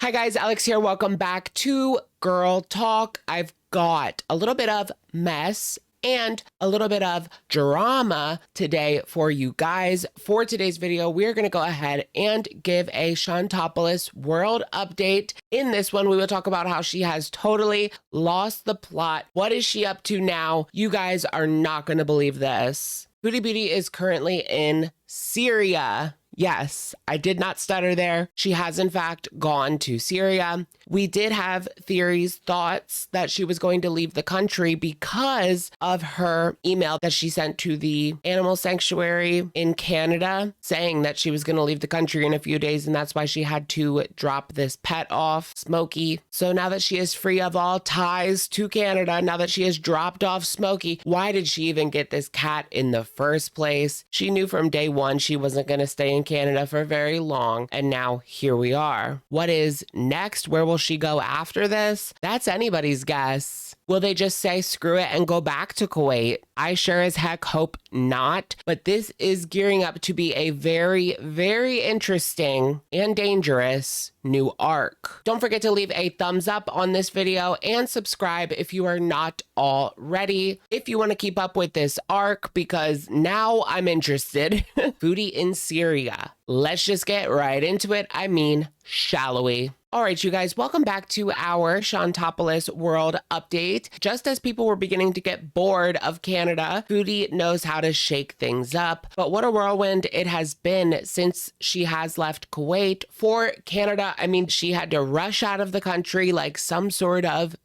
Hi guys, Alex here. Welcome back to Girl Talk. I've got a little bit of mess and a little bit of drama today for you guys. For today's video, we're going to go ahead and give a Shantopoulos world update. In this one, we will talk about how she has totally lost the plot. What is she up to now? You guys are not going to believe this. Foodie Beauty is currently in Syria. Yes, I did not stutter there. She has in fact gone to Syria. We did have theories, thoughts that she was going to leave the country because of her email that she sent to the animal sanctuary in Canada saying that she was going to leave the country in a few days, and that's why she had to drop this pet off, Smokey. So now that she is free of all ties to Canada, now that she has dropped off Smokey, why did she even get this cat in the first place? She knew from day one she wasn't going to stay in Canada for very long, and now here we are. What is next? Where will she go after this? That's anybody's guess. Will they just say screw it and go back to Kuwait? I sure as heck hope not, but this is gearing up to be a very, very interesting and dangerous new arc. Don't forget to leave a thumbs up on this video and subscribe if you are not already, if you want to keep up with this arc, because now I'm interested. Foodie in Syria. Let's just get right into it. I mean, shall we? All right, you guys, welcome back to our Shantopoulos world update. Just as people were beginning to get bored of Canada, Foodie knows how to shake things up. But what a whirlwind it has been since she has left Kuwait for Canada. I mean, she had to rush out of the country like some sort of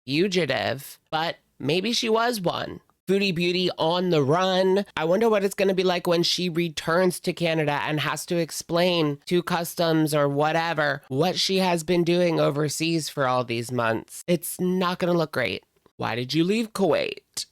fugitive, but maybe she was one. Foodie Beauty on the run. I wonder what it's going to be like when she returns to Canada and has to explain to customs or whatever what she has been doing overseas for all these months. It's not going to look great. Why did you leave Kuwait?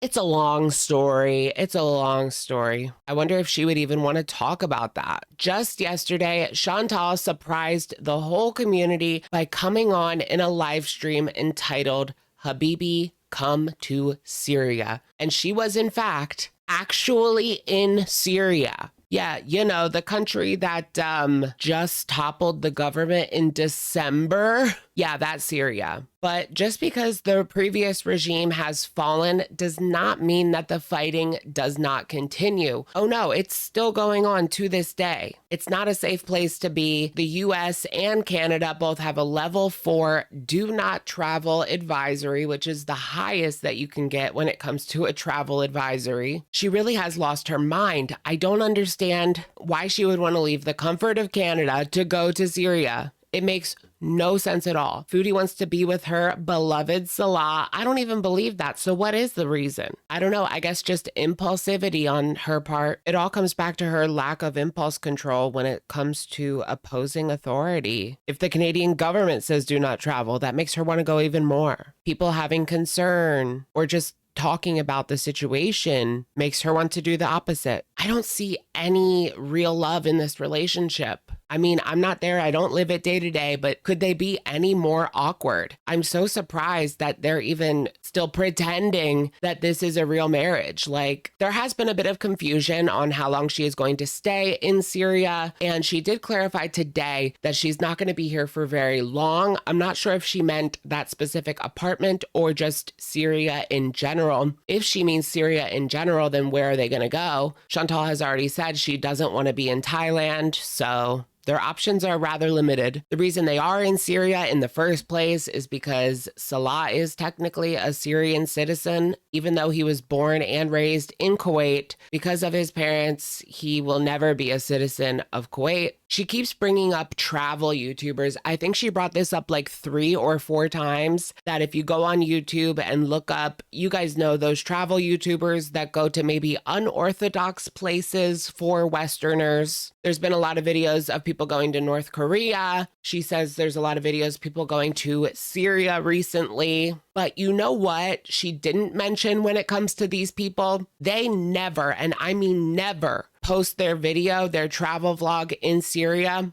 It's a long story. It's a long story. I wonder if she would even want to talk about that. Just yesterday, Chantal surprised the whole community by coming on in a live stream entitled Habibi Come to Syria. And she was, in fact, actually in Syria. Yeah, you know, the country that just toppled the government in December. Yeah, that's Syria. But just because the previous regime has fallen does not mean that the fighting does not continue. Oh no, it's still going on to this day. It's not a safe place to be. The US and Canada both have a level 4 do not travel advisory, which is the highest that you can get when it comes to a travel advisory. She really has lost her mind. I don't understand why she would want to leave the comfort of Canada to go to Syria. It makes no sense at all. Foodie wants to be with her beloved Salah. I don't even believe that. So what is the reason? I don't know. I guess just impulsivity on her part. It all comes back to her lack of impulse control when it comes to opposing authority. If the Canadian government says do not travel, that makes her want to go even more. People having concern or just talking about the situation makes her want to do the opposite. I don't see any real love in this relationship. I mean, I'm not there. I don't live it day to day, but could they be any more awkward? I'm so surprised that they're even still pretending that this is a real marriage. Like, there has been a bit of confusion on how long she is going to stay in Syria. And she did clarify today that she's not going to be here for very long. I'm not sure if she meant that specific apartment or just Syria in general. If she means Syria in general, then where are they going to go? Chantal has already said she doesn't want to be in Thailand, so their options are rather limited. The reason they are in Syria in the first place is because Salah is technically a Syrian citizen. Even though he was born and raised in Kuwait, because of his parents, he will never be a citizen of Kuwait. She keeps bringing up travel YouTubers. I think she brought this up like 3 or 4 times, that if you go on YouTube and look up, you guys know those travel YouTubers that go to maybe unorthodox places for Westerners. There's been a lot of videos of people going to North Korea. She says there's a lot of videos of people going to Syria recently. But you know what she didn't mention when it comes to these people? They never, and I mean never, post their video, their travel vlog in Syria.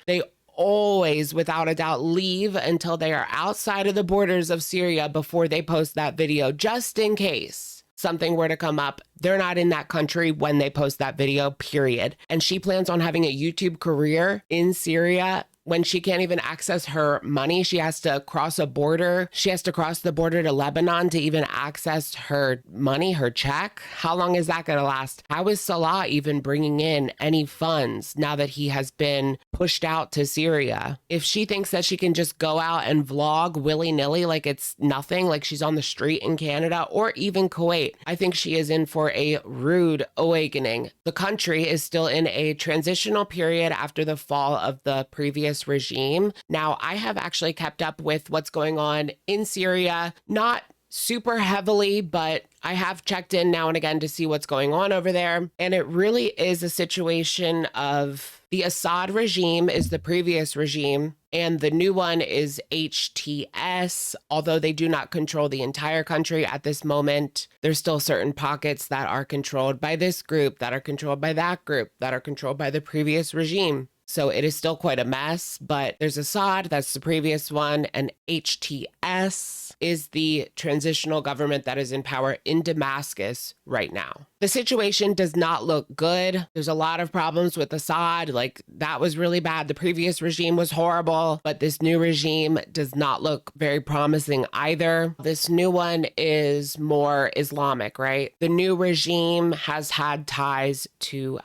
They always, without a doubt, leave until they are outside of the borders of Syria before they post that video, just in case something were to come up. They're not in that country when they post that video, period. And she plans on having a YouTube career in Syria. when she can't even access her money. She has to cross a border. She has to cross the border to Lebanon to even access her money, her check. How long is that going to last? How is Salah even bringing in any funds now that he has been pushed out to Syria? If she thinks that she can just go out and vlog willy-nilly like it's nothing, like she's on the street in Canada or even Kuwait, I think she is in for a rude awakening. The country is still in a transitional period after the fall of the previous regime. Now, I have actually kept up with what's going on in Syria, not super heavily, but I have checked in now and again to see what's going on over there. And it really is a situation of the Assad regime is the previous regime, and the new one is HTS. Although they do not control the entire country at this moment, there's still certain pockets that are controlled by this group, that are controlled by that group, that are controlled by the previous regime. So it is still quite a mess, but there's Assad, that's the previous one, and HTS is the transitional government that is in power in Damascus right now. The situation does not look good. There's a lot of problems with Assad. Like, that was really bad. The previous regime was horrible, but this new regime does not look very promising either. This new one is more Islamic, right? The new regime has had ties to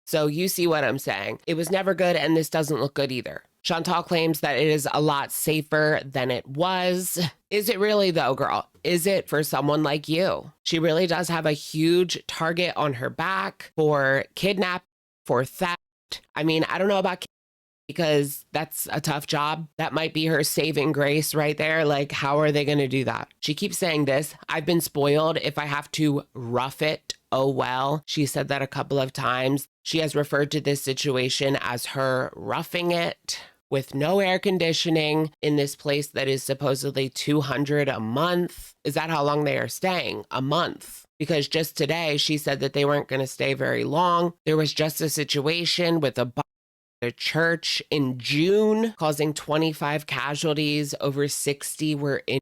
So you see what I'm saying. It was never good, and this doesn't look good either. Chantal claims that it is a lot safer than it was. Is it really though, girl? Is it for someone like you? She really does have a huge target on her back for kidnapping, for theft. I mean, I don't know about because that's a tough job. That might be her saving grace right there. Like, how are they going to do that? She keeps saying this: I've been spoiled. If I have to rough it, oh well. She said that a couple of times. She has referred to this situation as her roughing it with no air conditioning in this place that is supposedly $200 a month. Is that how long they are staying? A month. Because just today she said that they weren't going to stay very long. There was just a situation with a church in June causing 25 casualties. Over 60 were injured.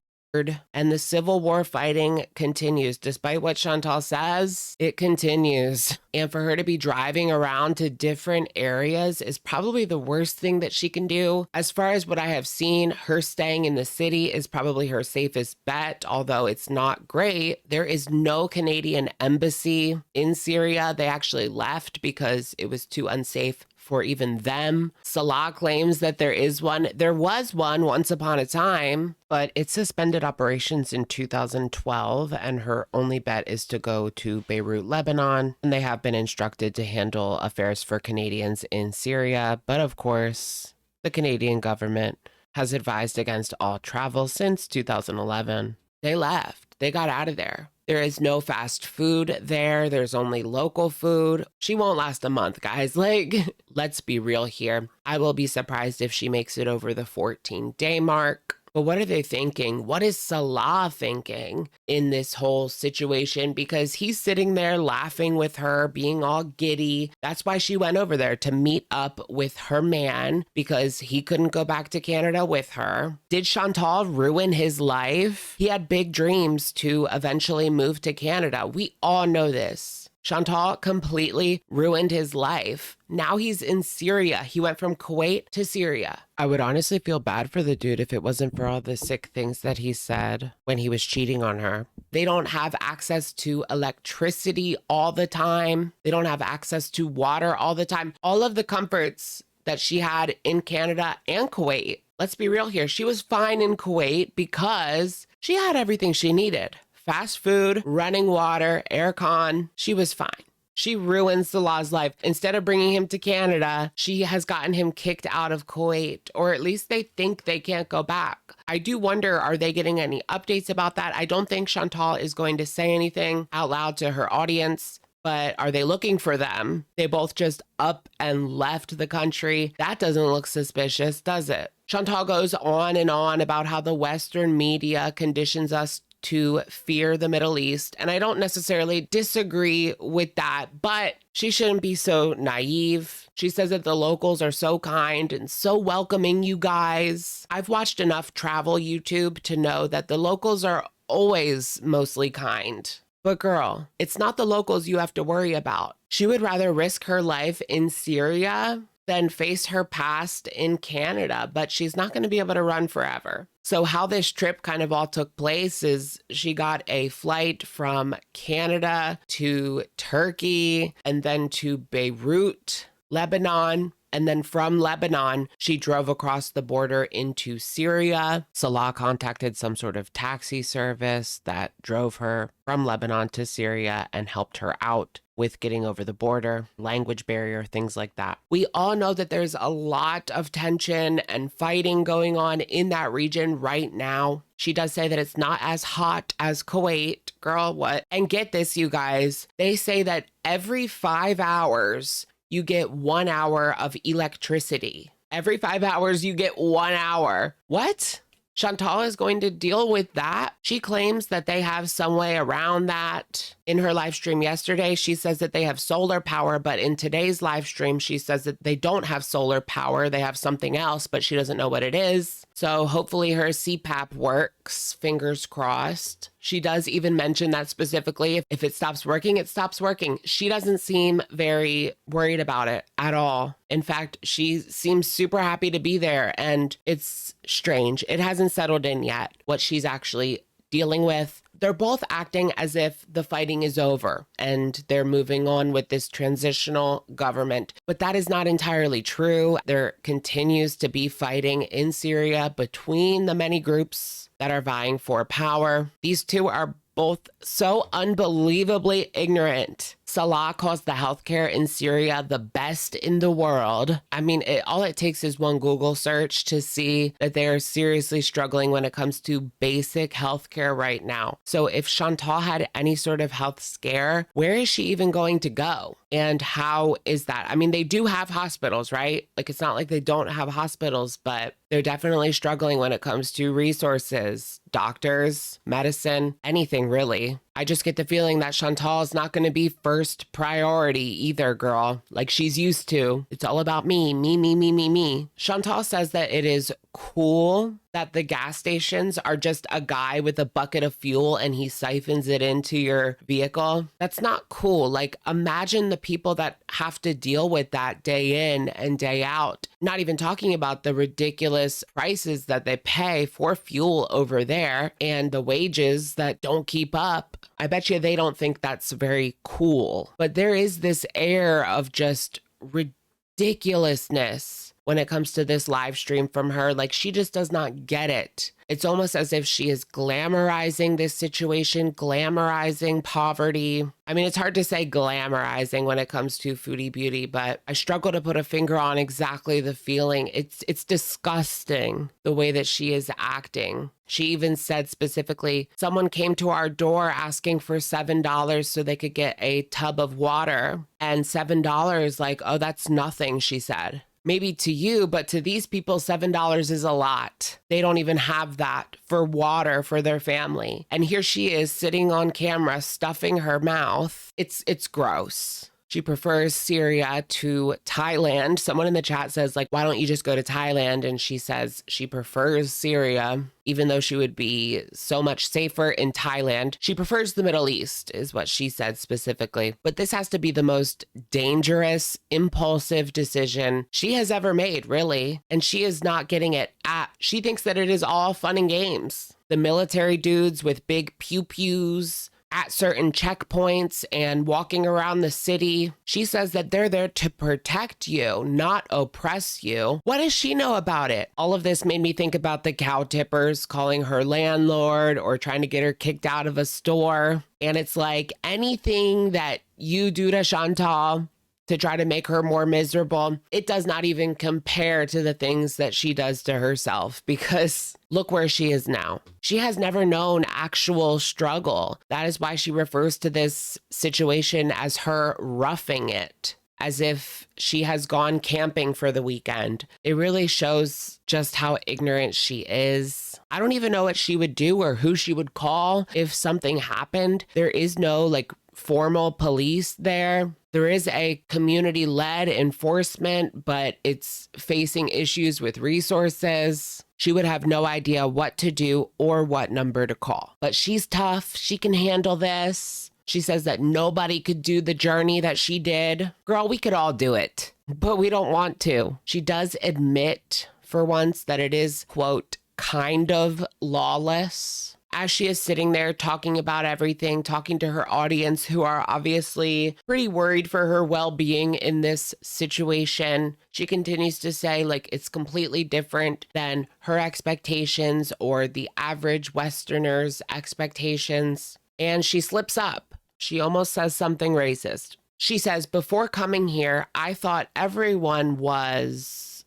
And the civil war fighting continues. Despite what Chantal says, it continues. And for her to be driving around to different areas is probably the worst thing that she can do. As far as what I have seen, her staying in the city is probably her safest bet, although it's not great. There is no Canadian embassy in Syria. They actually left because it was too unsafe for even them. Salah claims that there is one. There was one once upon a time, but it suspended operations in 2012, and her only bet is to go to Beirut, Lebanon. And they have been instructed to handle affairs for Canadians in Syria. But of course, the Canadian government has advised against all travel since 2011. They left. They got out of there. There is no fast food there. There's only local food. She won't last a month, guys. Like, let's be real here. I will be surprised if she makes it over the 14-day mark. But what are they thinking? What is Salah thinking in this whole situation? Because he's sitting there laughing with her, being all giddy. That's why she went over there, to meet up with her man, because he couldn't go back to Canada with her. Did Chantal ruin his life? He had big dreams to eventually move to Canada. We all know this. Chantal completely ruined his life. Now he's in Syria. He went from Kuwait to Syria. I would honestly feel bad for the dude if it wasn't for all the sick things that he said when he was cheating on her. They don't have access to electricity all the time. They don't have access to water all the time. All of the comforts that she had in Canada and Kuwait. Let's be real here. She was fine in Kuwait because she had everything she needed. Fast food, running water, aircon. She was fine. She ruins Salah's life. Instead of bringing him to Canada, she has gotten him kicked out of Kuwait, or at least they think they can't go back. I do wonder, are they getting any updates about that? I don't think Chantal is going to say anything out loud to her audience, but are they looking for them? They both just up and left the country. That doesn't look suspicious, does it? Chantal goes on and on about how the Western media conditions us to fear the Middle East. And I don't necessarily disagree with that, but she shouldn't be so naive. She says that the locals are so kind and so welcoming, you guys. I've watched enough travel YouTube to know that the locals are always mostly kind. But girl, it's not the locals you have to worry about. She would rather risk her life in Syria then face her past in Canada, but she's not going to be able to run forever. So how this trip kind of all took place is she got a flight from Canada to Turkey and then to Beirut, Lebanon. And then from Lebanon, she drove across the border into Syria. Salah contacted some sort of taxi service that drove her from Lebanon to Syria and helped her out with getting over the border, language barrier, things like that. We all know that there's a lot of tension and fighting going on in that region right now. She does say that it's not as hot as Kuwait. Girl, what? And get this, you guys. They say that every 5 hours, you get 1 hour of electricity. Every 5 hours, you get 1 hour. What? Chantal is going to deal with that. She claims that they have some way around that. In her live stream yesterday, she says that they have solar power, but in today's live stream, she says that they don't have solar power. They have something else, but she doesn't know what it is. So hopefully her CPAP works, fingers crossed. She does even mention that specifically, if it stops working, it stops working. She doesn't seem very worried about it at all. In fact, she seems super happy to be there, and it's strange. It hasn't settled in yet what she's actually dealing with. They're both acting as if the fighting is over and they're moving on with this transitional government. But that is not entirely true. There continues to be fighting in Syria between the many groups that are vying for power. These two are both so unbelievably ignorant. Salah calls the healthcare in Syria the best in the world. I mean, all it takes is one Google search to see that they are seriously struggling when it comes to basic healthcare right now. So if Chantal had any sort of health scare, where is she even going to go? And how is that? I mean, they do have hospitals, right? Like, it's not like they don't have hospitals, but they're definitely struggling when it comes to resources, doctors, medicine, anything really. I just get the feeling that Chantal is not going to be first priority either, girl. Like she's used to. It's all about me, me, me, me, me, me. Chantal says that it is cool that the gas stations are just a guy with a bucket of fuel and he siphons it into your vehicle. That's not cool. Like, imagine the people that have to deal with that day in and day out. Not even talking about the ridiculous prices that they pay for fuel over there and the wages that don't keep up. I bet you they don't think that's very cool. But there is this air of just ridiculousness when it comes to this live stream from her. Like, she just does not get it. It's almost as if she is glamorizing this situation, glamorizing poverty. I mean, it's hard to say glamorizing when it comes to Foodie Beauty, but I struggle to put a finger on exactly the feeling. It's disgusting the way that she is acting. She even said specifically, someone came to our door asking for $7 so they could get a tub of water. And $7, like, oh, that's nothing, she said. Maybe to you, but to these people, $7 is a lot. They don't even have that for water for their family. And here she is sitting on camera, stuffing her mouth. It's gross. She prefers Syria to Thailand. Someone in the chat says, like, why don't you just go to Thailand? And she says she prefers Syria, even though she would be so much safer in Thailand. She prefers the Middle East, is what she said specifically. But this has to be the most dangerous, impulsive decision she has ever made, really. And she is not getting it at. She thinks that it is all fun and games. The military dudes with big pew-pews at certain checkpoints and walking around the city. She says that they're there to protect you, not oppress you. What does she know about it? All of this made me think about the cow tippers calling her landlord or trying to get her kicked out of a store. And it's like, anything that you do to Chantal to try to make her more miserable, it does not even compare to the things that she does to herself, because look where she is now. She has never known actual struggle. That is why she refers to this situation as her roughing it, as if she has gone camping for the weekend. It really shows just how ignorant she is. I don't even know what she would do or who she would call if something happened. There is no formal police there. There is a community-led enforcement, but it's facing issues with resources. She would have no idea what to do or what number to call. But she's tough. She can handle this. She says that nobody could do the journey that she did. Girl, we could all do it, but we don't want to. She does admit for once that it is, quote, kind of lawless. As she is sitting there talking about everything, talking to her audience who are obviously pretty worried for her well-being in this situation, she continues to say, like, it's completely different than her expectations or the average Westerner's expectations. And she slips up. She almost says something racist. She says, before coming here, I thought everyone was ...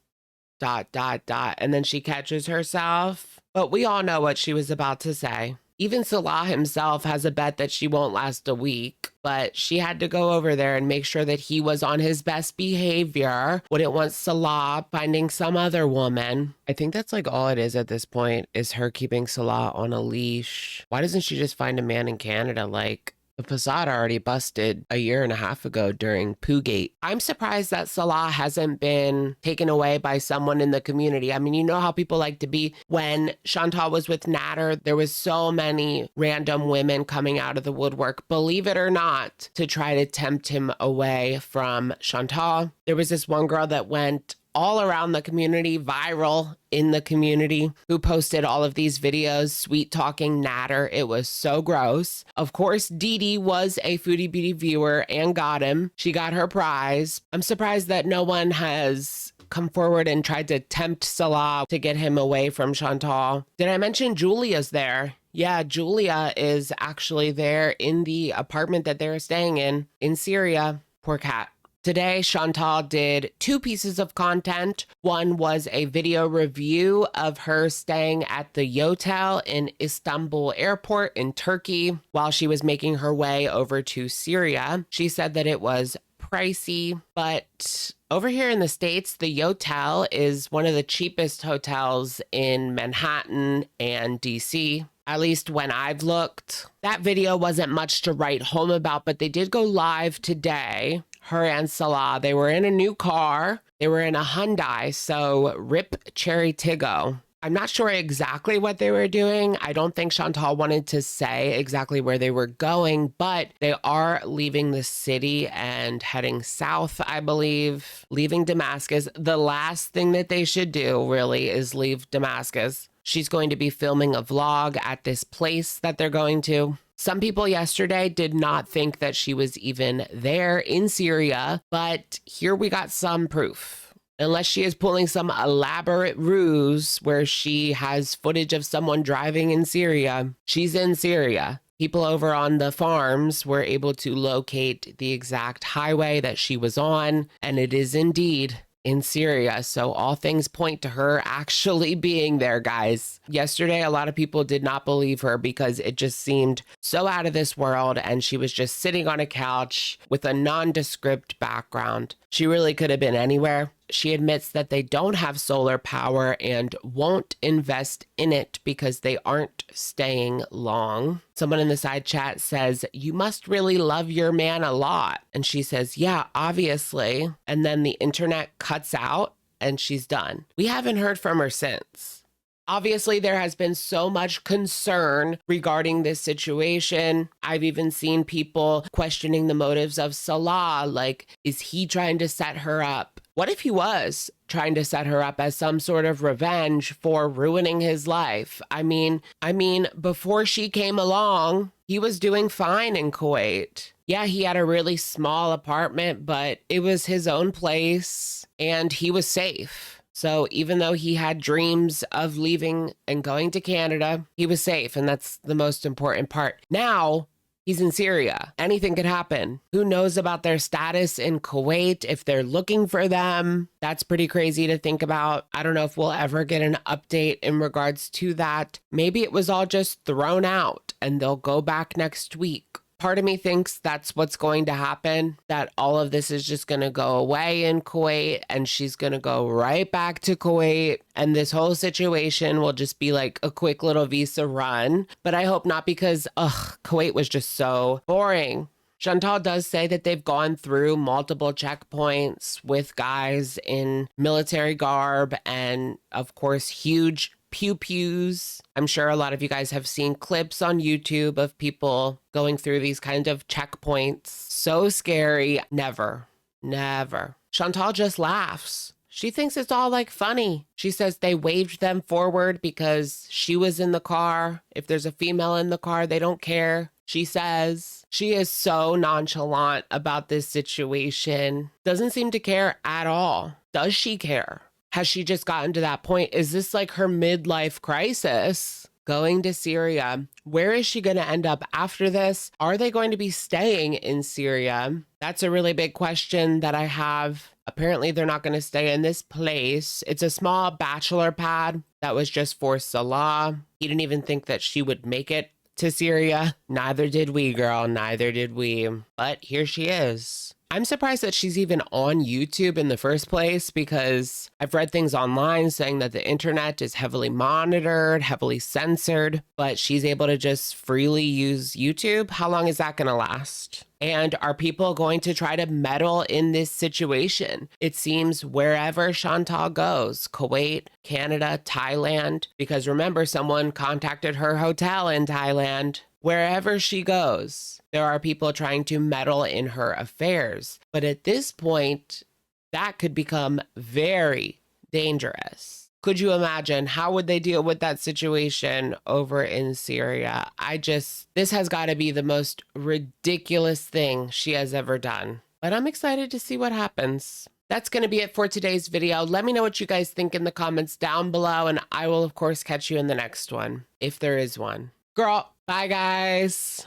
And then she catches herself. But we all know what she was about to say. Even Salah himself has a bet that she won't last a week, but she had to go over there and make sure that he was on his best behavior. Wouldn't want Salah finding some other woman. I think that's like all it is at this point, is her keeping Salah on a leash. Why doesn't she just find a man in Canada? Like, the facade already busted a year and a half ago during Poogate. I'm surprised that Salah hasn't been taken away by someone in the community. I mean, you know how people like to be. When Chantal was with Natter, there was so many random women coming out of the woodwork, believe it or not, to try to tempt him away from Chantal. There was this one girl that went all around the community, viral in the community, who posted all of these videos, sweet talking Natter. It was so gross. Of course, Dee Dee was a Foodie Beauty viewer and got him. She got her prize. I'm surprised that no one has come forward and tried to tempt Salah to get him away from Chantal. Did I mention Julia's there? Yeah, Julia is actually there in the apartment that they're staying in Syria. Poor cat. Today, Chantal did 2 pieces of content. One was a video review of her staying at the Yotel in Istanbul airport in Turkey while she was making her way over to Syria. She said that it was pricey, but over here in the States, the Yotel is one of the cheapest hotels in Manhattan and DC. At least when I've looked. That video wasn't much to write home about, but they did go live today. Her and Salah, they were in a new car. They were in a Hyundai, so rip Cherry Tiggo. I'm not sure exactly what they were doing. I don't think Chantal wanted to say exactly where they were going, but they are leaving the city and heading south, I believe, leaving Damascus. The last thing that they should do, really, is leave Damascus. She's going to be filming a vlog at this place that they're going to. Some people yesterday did not think that she was even there in Syria, but here we got some proof. Unless she is pulling some elaborate ruse where she has footage of someone driving in Syria, she's in Syria. People over on the farms were able to locate the exact highway that she was on, and it is indeed in Syria. So all things point to her actually being there, guys. Yesterday, a lot of people did not believe her because it just seemed so out of this world, and she was just sitting on a couch with a nondescript background. She really could have been anywhere. She admits that they don't have solar power and won't invest in it because they aren't staying long. Someone in the side chat says, "You must really love your man a lot." And she says, "Yeah, obviously." And then the internet cuts out and she's done. We haven't heard from her since. Obviously, there has been so much concern regarding this situation. I've even seen people questioning the motives of Salah. Like, is he trying to set her up? What if he was trying to set her up as some sort of revenge for ruining his life? I mean, before she came along, he was doing fine in Kuwait. Yeah, he had a really small apartment, but it was his own place and he was safe. So even though he had dreams of leaving and going to Canada, he was safe, and that's the most important part. Now, he's in Syria. Anything could happen. Who knows about their status in Kuwait, if they're looking for them? That's pretty crazy to think about. I don't know if we'll ever get an update in regards to that. Maybe it was all just thrown out and they'll go back next week. Part of me thinks that's what's going to happen, that all of this is just going to go away in Kuwait and she's going to go right back to Kuwait, and this whole situation will just be like a quick little visa run. But I hope not, because Kuwait was just so boring. Chantal does say that they've gone through multiple checkpoints with guys in military garb and, of course, huge pew-pews. I'm sure a lot of you guys have seen clips on YouTube of people going through these kind of checkpoints. So scary. Never, never. Chantal just laughs. She thinks it's all like funny. She says they waved them forward because she was in the car. If there's a female in the car, they don't care. She says she is so nonchalant about this situation. Doesn't seem to care at all. Does she care? Has she just gotten to that point? Is this like her midlife crisis? Going to Syria. Where is she going to end up after this? Are they going to be staying in Syria? That's a really big question that I have. Apparently, they're not going to stay in this place. It's a small bachelor pad that was just for Salah. He didn't even think that she would make it to Syria. Neither did we, girl. Neither did we. But here she is. I'm surprised that she's even on YouTube in the first place because I've read things online saying that the internet is heavily monitored, heavily censored, but she's able to just freely use YouTube. How long is that going to last? And are people going to try to meddle in this situation? It seems wherever Chantal goes, Kuwait, Canada, Thailand, because remember, someone contacted her hotel in Thailand. Wherever she goes, there are people trying to meddle in her affairs. But at this point, that could become very dangerous. Could you imagine how would they deal with that situation over in Syria? This has got to be the most ridiculous thing she has ever done. But I'm excited to see what happens. That's going to be it for today's video. Let me know what you guys think in the comments down below, and I will, of course, catch you in the next one, if there is one. Girl, bye, guys.